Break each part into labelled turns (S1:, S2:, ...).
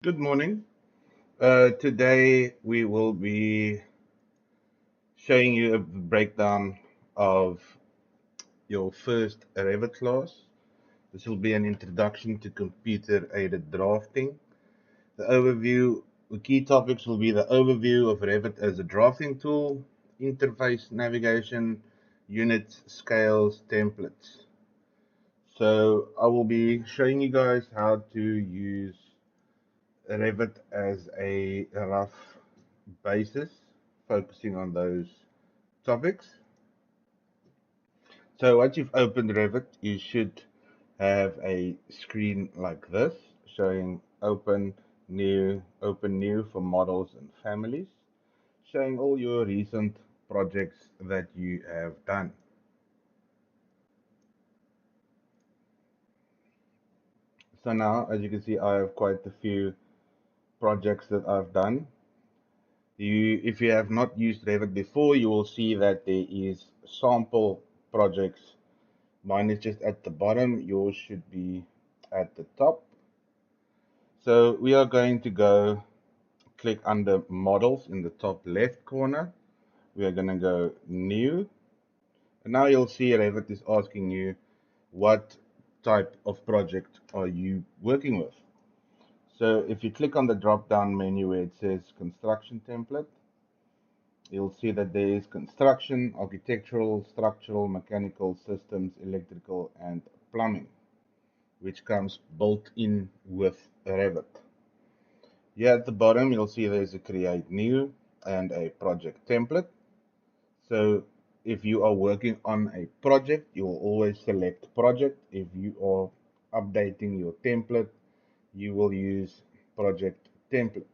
S1: Good morning. Today we will be showing you a breakdown of your first Revit class. This will be an introduction to computer-aided drafting. The key topics will be the overview of Revit as a drafting tool, interface navigation, units, scales, templates. So I will be showing you guys how to use Revit as a rough basis, focusing on those topics. So once you've opened Revit, you should have a screen like this showing open new for models and families, showing all your recent projects that you have done. So now, as you can see, I have quite a few projects that I've done. If you have not used Revit before, you will see that there is sample projects. Mine is just at the bottom, yours should be at the top. So we are going to go click under models in the top left corner. We are going to go new. And now you'll see Revit is asking you what type of project are you working with. So if you click on the drop down menu where it says construction template, you'll see that there is construction, architectural, structural, mechanical, systems, electrical, and plumbing, which comes built in with Revit. Here at the bottom, you'll see there's a create new and a project template. So if you are working on a project, you will always select project. If you are updating your template, you will use project template.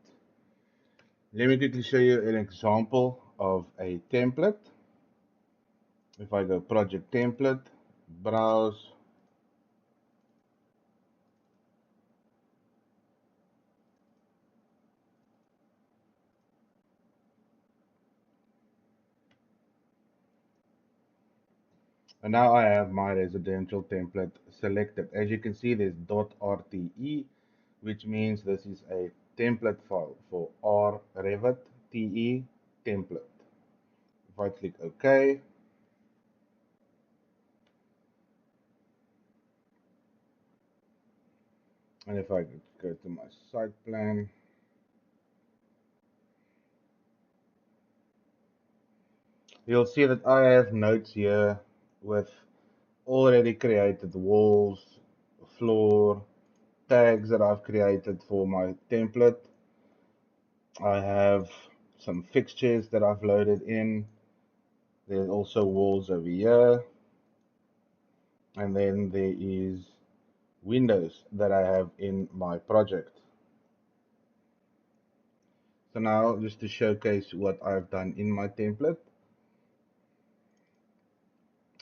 S1: Let me quickly show you an example of a template. If I go project template, browse, and now I have my residential template selected. As you can see, there's .rte, which means this is a template file for R Revit TE template. If I click OK, and if I go to my site plan, you'll see that I have notes here with already created walls, floor, tags that I've created for my template. I have some fixtures that I've loaded in. There's also walls over here. And then there is windows that I have in my project. So now just to showcase what I've done in my template.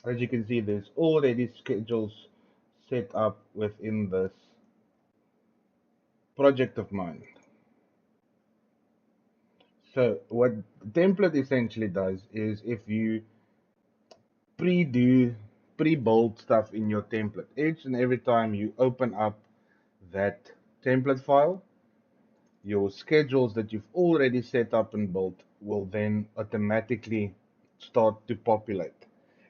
S1: As you can see, there's already schedules set up within this project of mine. So what the template essentially does is if you pre-do, pre-build stuff in your template, each and every time you open up that template file, your schedules that you've already set up and built will then automatically start to populate,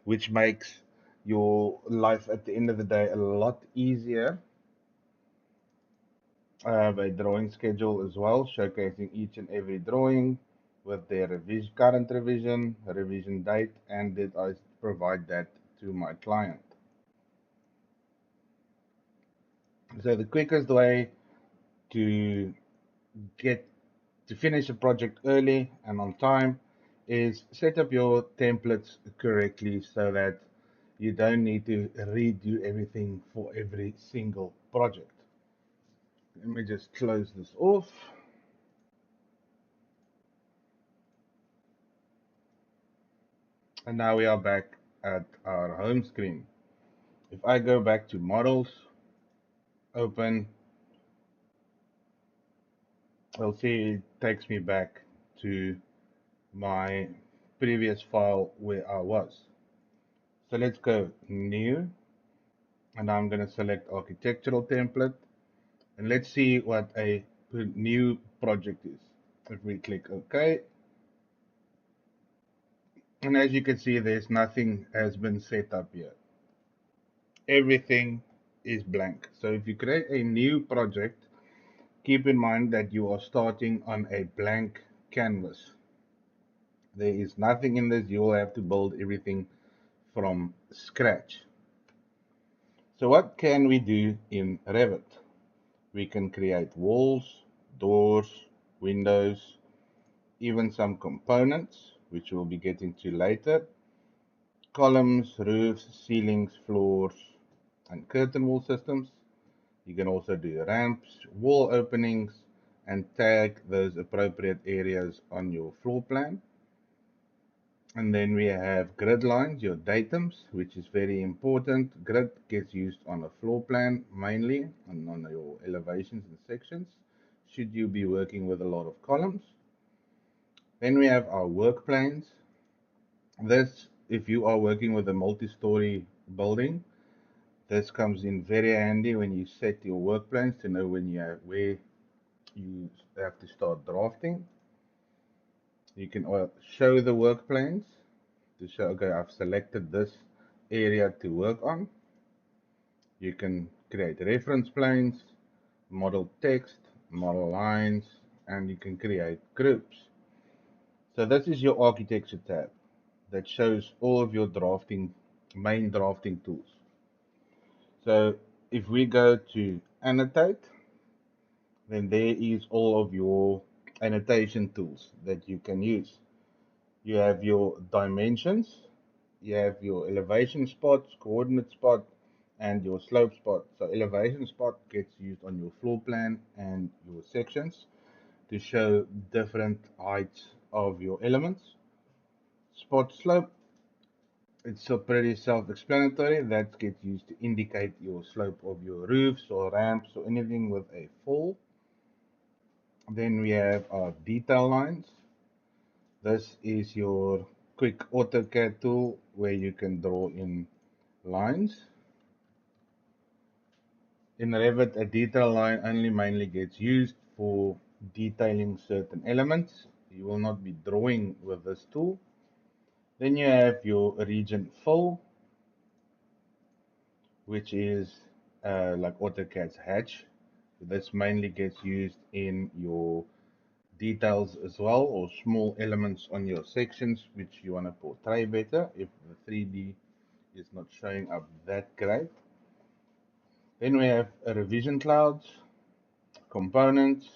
S1: which makes your life at the end of the day a lot easier. I have a drawing schedule as well, showcasing each and every drawing with their current revision, revision date, and did I provide that to my client. So the quickest way to get to finish a project early and on time is set up your templates correctly so that you don't need to redo everything for every single project. Let me just close this off. And now we are back at our home screen. If I go back to models, open, I'll see it takes me back to my previous file where I was. So let's go new, and I'm going to select architectural template, and let's see what a new project is. If we click OK, and as you can see, there's nothing has been set up yet. Everything is blank. So if you create a new project, keep in mind that you are starting on a blank canvas. There is nothing in this. You will have to build everything from scratch. So what can we do in Revit? We can create walls, doors, windows, even some components, which we'll be getting to later. Columns, roofs, ceilings, floors, and curtain wall systems. You can also do ramps, wall openings, and tag those appropriate areas on your floor plan. And then we have grid lines, your datums, which is very important. Grid gets used on a floor plan mainly, and on your elevations and sections, should you be working with a lot of columns. Then we have our work planes. This, if you are working with a multi-story building, this comes in very handy when you set your work plans to know where you have to start drafting. You can show the work plans to show, okay, I've selected this area to work on. You can create reference planes, model text, model lines, and you can create groups. So this is your architecture tab that shows all of your main drafting tools. So if we go to annotate, then there is all of your annotation tools that you can use. You have your dimensions, you have your elevation spots, coordinate spot, and your slope spot. So elevation spot gets used on your floor plan and your sections to show different heights of your elements. Spot slope, it's so pretty self-explanatory. That gets used to indicate your slope of your roofs or ramps or anything with a fall. Then we have our detail lines. This is your quick AutoCAD tool where you can draw in lines. In Revit, a detail line only mainly gets used for detailing certain elements. You will not be drawing with this tool. Then you have your region fill, which is like AutoCAD's hatch. This mainly gets used in your details as well, or small elements on your sections which you want to portray better if the 3D is not showing up that great. Then we have revision clouds, components,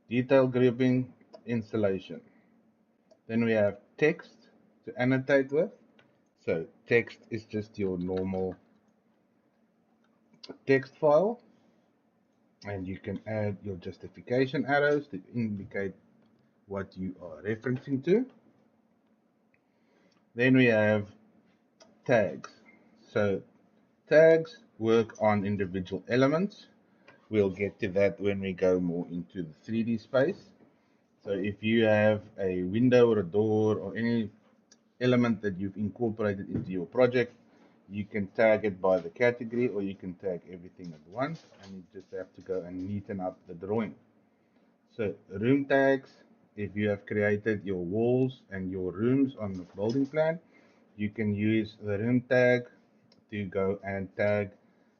S1: detail grouping, installation. Then we have text to annotate with. So text is just your normal text file, and you can add your justification arrows to indicate what you are referencing to. Then we have tags. So tags work on individual elements. We'll get to that when we go more into the 3D space. So if you have a window or a door or any element that you've incorporated into your project, you can tag it by the category, or you can tag everything at once, and you just have to go and neaten up the drawing. So room tags, if you have created your walls and your rooms on the building plan, you can use the room tag to go and tag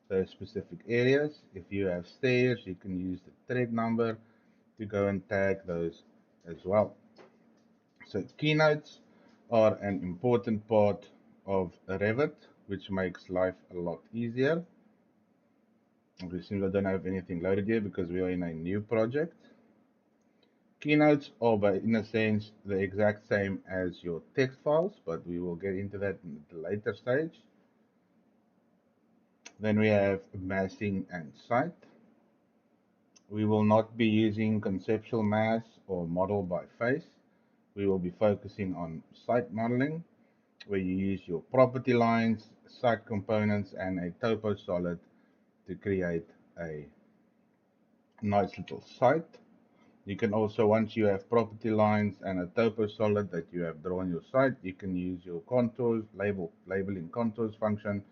S1: those specific areas. If you have stairs, you can use the thread number to go and tag those as well. So keynotes are an important part of Revit, which makes life a lot easier. Obviously, I don't have anything loaded here because we are in a new project. Keynotes are, in a sense, the exact same as your text files, but we will get into that in the later stage. Then we have massing and site. We will not be using conceptual mass or model by face. We will be focusing on site modeling, where you use your property lines, site components, and a topo solid to create a nice little site. You can also, once you have property lines and a topo solid that you have drawn your site, you can use your contours, labeling contours function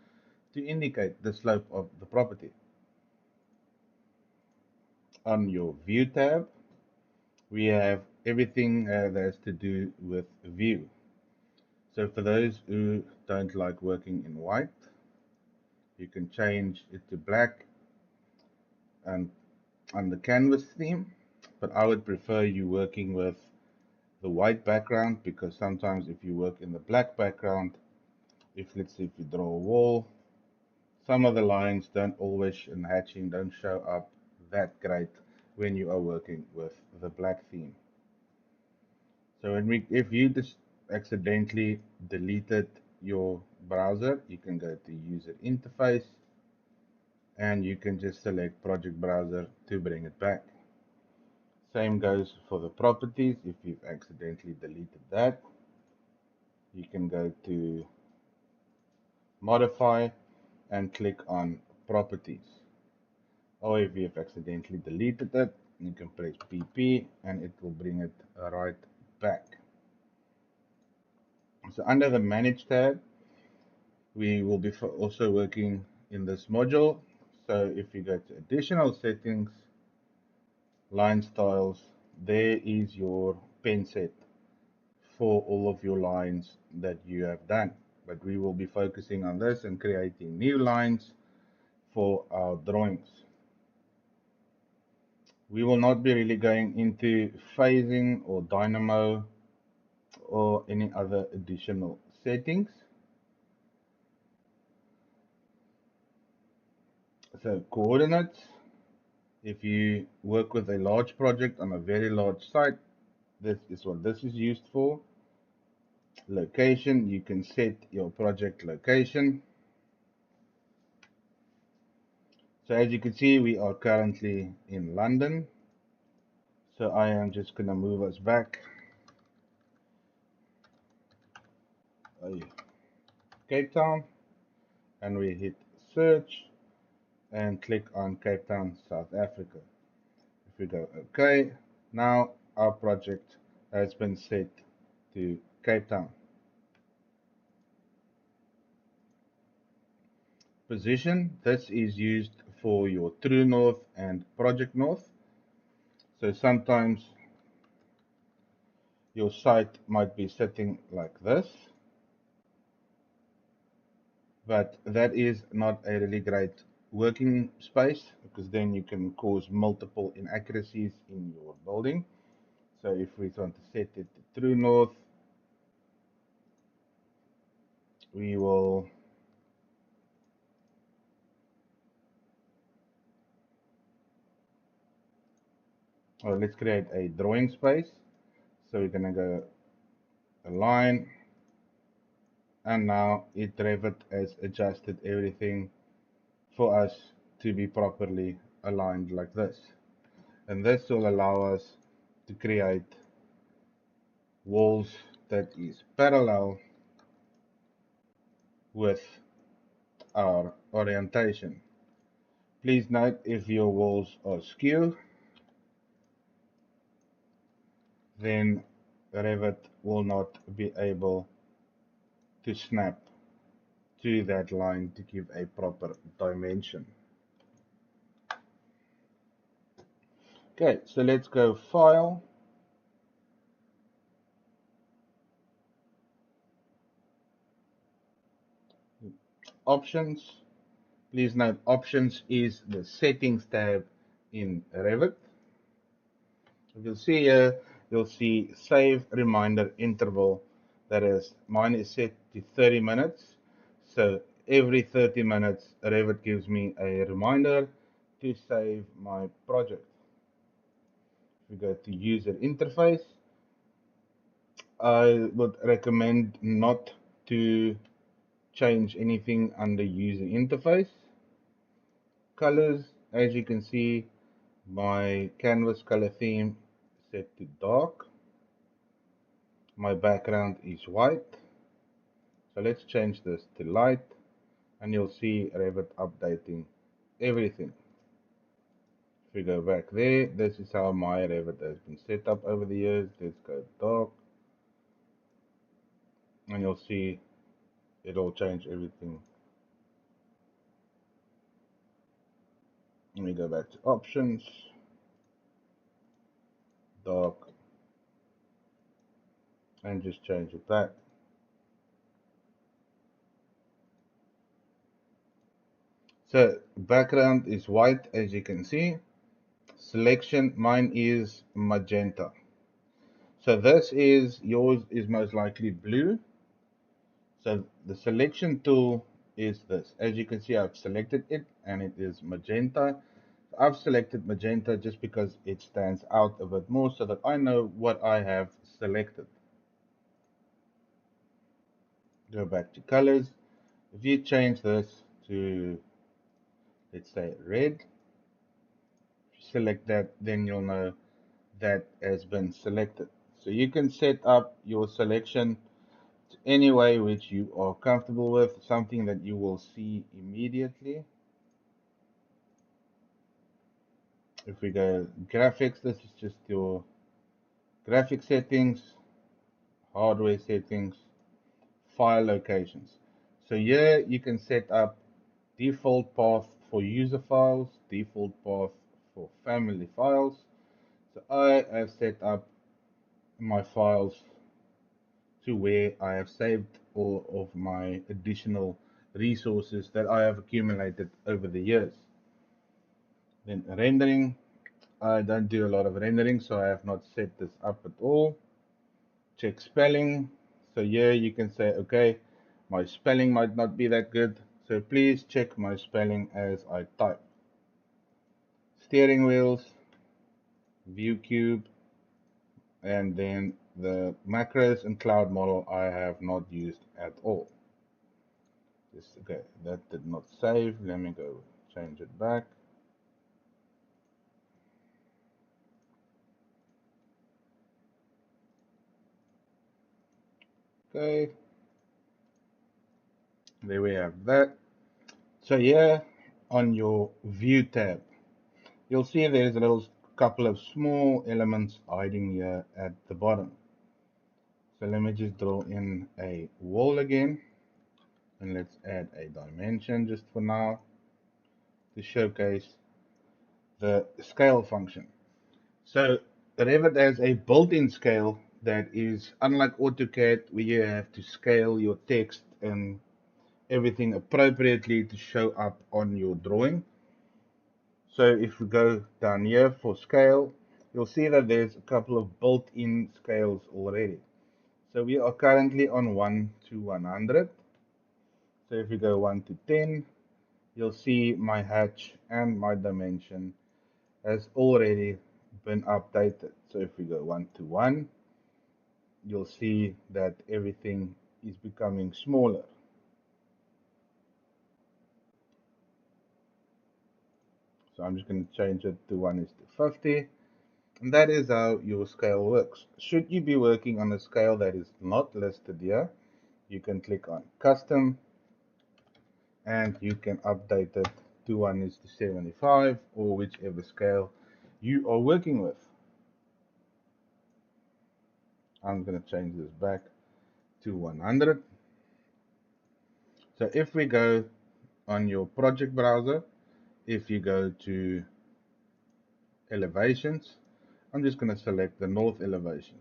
S1: to indicate the slope of the property. On your View tab, we have everything that has to do with view. So for those who don't like working in white, you can change it to black and on the canvas theme, but I would prefer you working with the white background, because sometimes if you work in the black background, if let's say if you draw a wall, some of the lines don't always and hatching don't show up that great when you are working with the black theme. So if you just accidentally deleted your browser, you can go to user interface and you can just select project browser to bring it back. Same goes for the properties. If you've accidentally deleted that, you can go to modify and click on properties. Or if you've accidentally deleted it, you can press PP and it will bring it right back. So under the Manage tab, we will be also working in this module. So if you go to Additional Settings, Line Styles, there is your pen set for all of your lines that you have done. But we will be focusing on this and creating new lines for our drawings. We will not be really going into phasing or dynamo or any other additional settings. So coordinates, if you work with a large project on a very large site, this is what this is used for. Location, you can set your project location. So as you can see, we are currently in London. So I am just going to move us back. Cape Town, and we hit search and click on Cape Town, South Africa. If we go OK, now our project has been set to Cape Town. Position, this is used for your True North and Project North. So sometimes your site might be sitting like this, but that is not a really great working space, because then you can cause multiple inaccuracies in your building. So if we want to set it to True North, we will let's create a drawing space. So we're gonna go align, and now Revit has adjusted everything for us to be properly aligned like this. And this will allow us to create walls that is parallel with our orientation. Please note, if your walls are skew, then Revit will not be able to snap to that line to give a proper dimension. Okay, so let's go File, Options. Please note, Options is the Settings tab in Revit. If you'll see here, you'll see Save Reminder Interval. That is, mine is set to 30 minutes. So every 30 minutes, Revit gives me a reminder to save my project. If we go to User Interface, I would recommend not to change anything under User Interface. Colors, as you can see, my canvas color theme set to dark. My background is white. So let's change this to light, and you'll see Revit updating everything. If we go back there, this is how my Revit has been set up over the years. Let's go dark, and you'll see it'll change everything. Let me go back to options. dark, and just change it back. So background is white, as you can see. Selection, mine is magenta. So this is, yours is most likely blue. So the selection tool is this. As you can see, I've selected it and it is magenta. I've selected magenta just because it stands out a bit more so that I know what I have selected. Go back to colors. If you change this to, let's say, red, select that, then you'll know that has been selected. So you can set up your selection any way which you are comfortable with, something that you will see immediately. If we go graphics, this is just your graphic settings, hardware settings, file locations. So here you can set up default path for user files, default path for family files. So I have set up my files to where I have saved all of my additional resources that I have accumulated over the years. Then rendering, I don't do a lot of rendering, so I have not set this up at all. Check spelling. So here you can say, okay, my spelling might not be that good, so please check my spelling as I type. Steering wheels, view cube, and then the macros and cloud model I have not used at all. Just, okay, that did not save. Let me go change it back. Okay, there we have that. So here on your view tab, you'll see there's a little couple of small elements hiding here at the bottom. So let me just draw in a wall again, and let's add a dimension just for now to showcase the scale function. So Revit has a built-in scale that is unlike AutoCAD, where you have to scale your text and everything appropriately to show up on your drawing. So if we go down here for scale, you'll see that there's a couple of built-in scales already. So we are currently on 1 to 100. So if we go 1 to 10, you'll see my hatch and my dimension has already been updated. So if we go 1 to 1, you'll see that everything is becoming smaller. So I'm just going to change it to 1 is to 50. And that is how your scale works. Should you be working on a scale that is not listed here, you can click on custom and you can update it to 1 is to 75 or whichever scale you are working with. I'm going to change this back to 100. So if we go on your project browser, if you go to elevations, I'm just going to select the north elevation.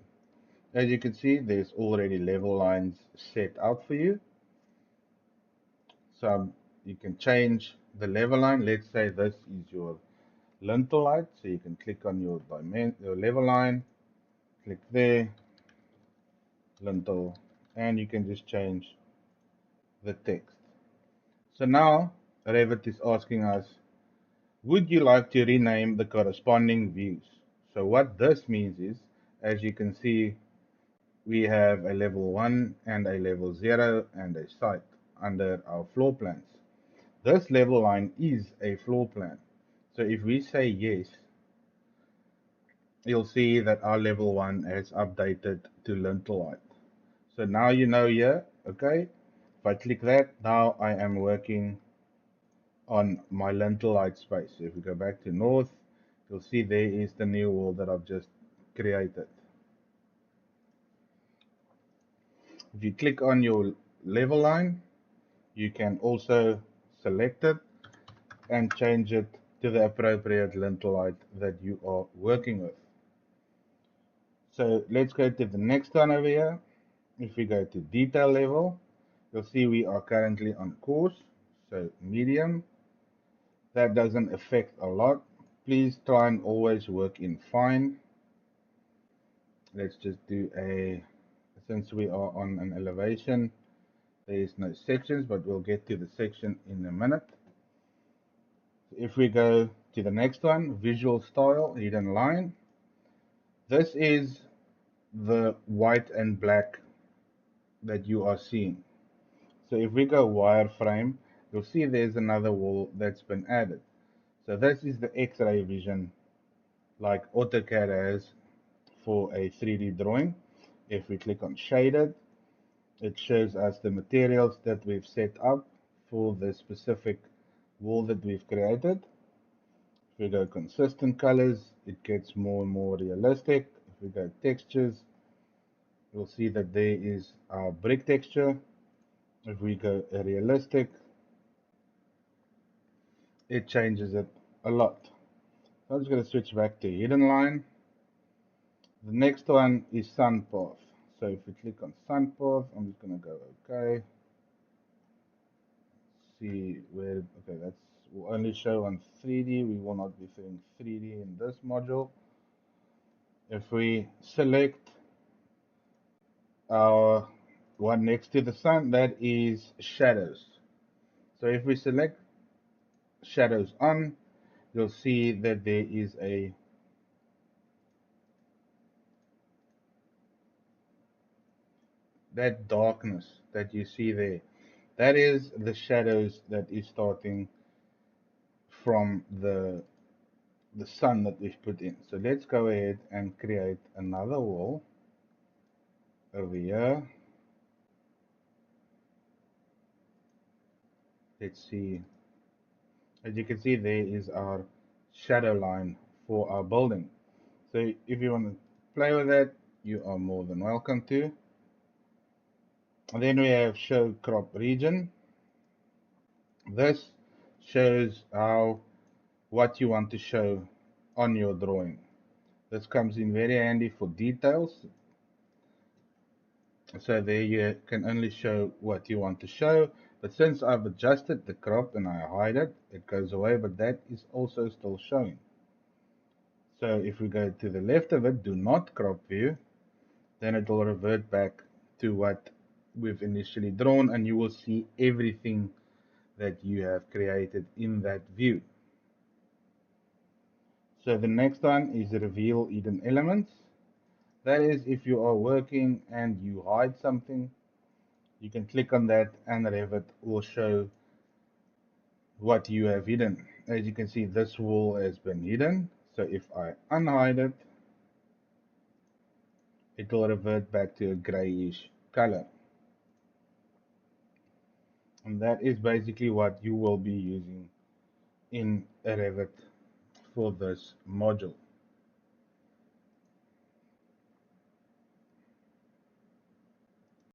S1: As you can see, there's already level lines set out for you. So you can change the level line. Let's say this is your lintel height. So you can click on your level line, click there, lintel, and you can just change the text. So now Revit is asking us, would you like to rename the corresponding views? So what this means is, as you can see, we have a level 1 and a level 0 and a site under our floor plans. This level line is a floor plan. So if we say yes, you'll see that our level 1 has updated to lintel height. So now you know here, okay, if I click that, now I am working on my lintel height space. So if we go back to north, you'll see there is the new wall that I've just created. If you click on your level line, you can also select it and change it to the appropriate lintel height that you are working with. So let's go to the next one over here. If we go to detail level, you'll see we are currently on coarse, so medium. That doesn't affect a lot. Please try and always work in fine. Let's just do since we are on an elevation, there is no sections, but we'll get to the section in a minute. If we go to the next one, visual style, hidden line. This is the white and black that you are seeing. So if we go wireframe, you'll see there's another wall that's been added. So this is the X-ray vision like AutoCAD has for a 3D drawing. If we click on shaded, it shows us the materials that we've set up for the specific wall that we've created. If we go consistent colors, it gets more and more realistic. If we go textures, you'll see that there is our brick texture. If we go realistic, it changes it a lot. So I'm just going to switch back to hidden line. The next one is sun path. So if we click on sun path, I'm just going to go okay. See where, okay, that's will only show on 3D. We will not be seeing 3D in this module. If we select our one next to the sun, that is shadows. So if we select shadows on, you'll see that there is that darkness that you see there. That is the shadows that is starting from the sun that we've put in. So let's go ahead and create another wall over here. Let's see. As you can see, there is our shadow line for our building. So if you want to play with that, you are more than welcome to. And then we have show crop region. This shows how what you want to show on your drawing. This comes in very handy for details. So there you can only show what you want to show. But since I've adjusted the crop and I hide it, it goes away, but that is also still showing. So if we go to the left of it, do not crop view, then it will revert back to what we've initially drawn and you will see everything that you have created in that view. So the next one is reveal hidden elements. That is if you are working and you hide something, you can click on that and Revit will show what you have hidden. As you can see, this wall has been hidden. So if I unhide it, it will revert back to a grayish color. And that is basically what you will be using in Revit for this module.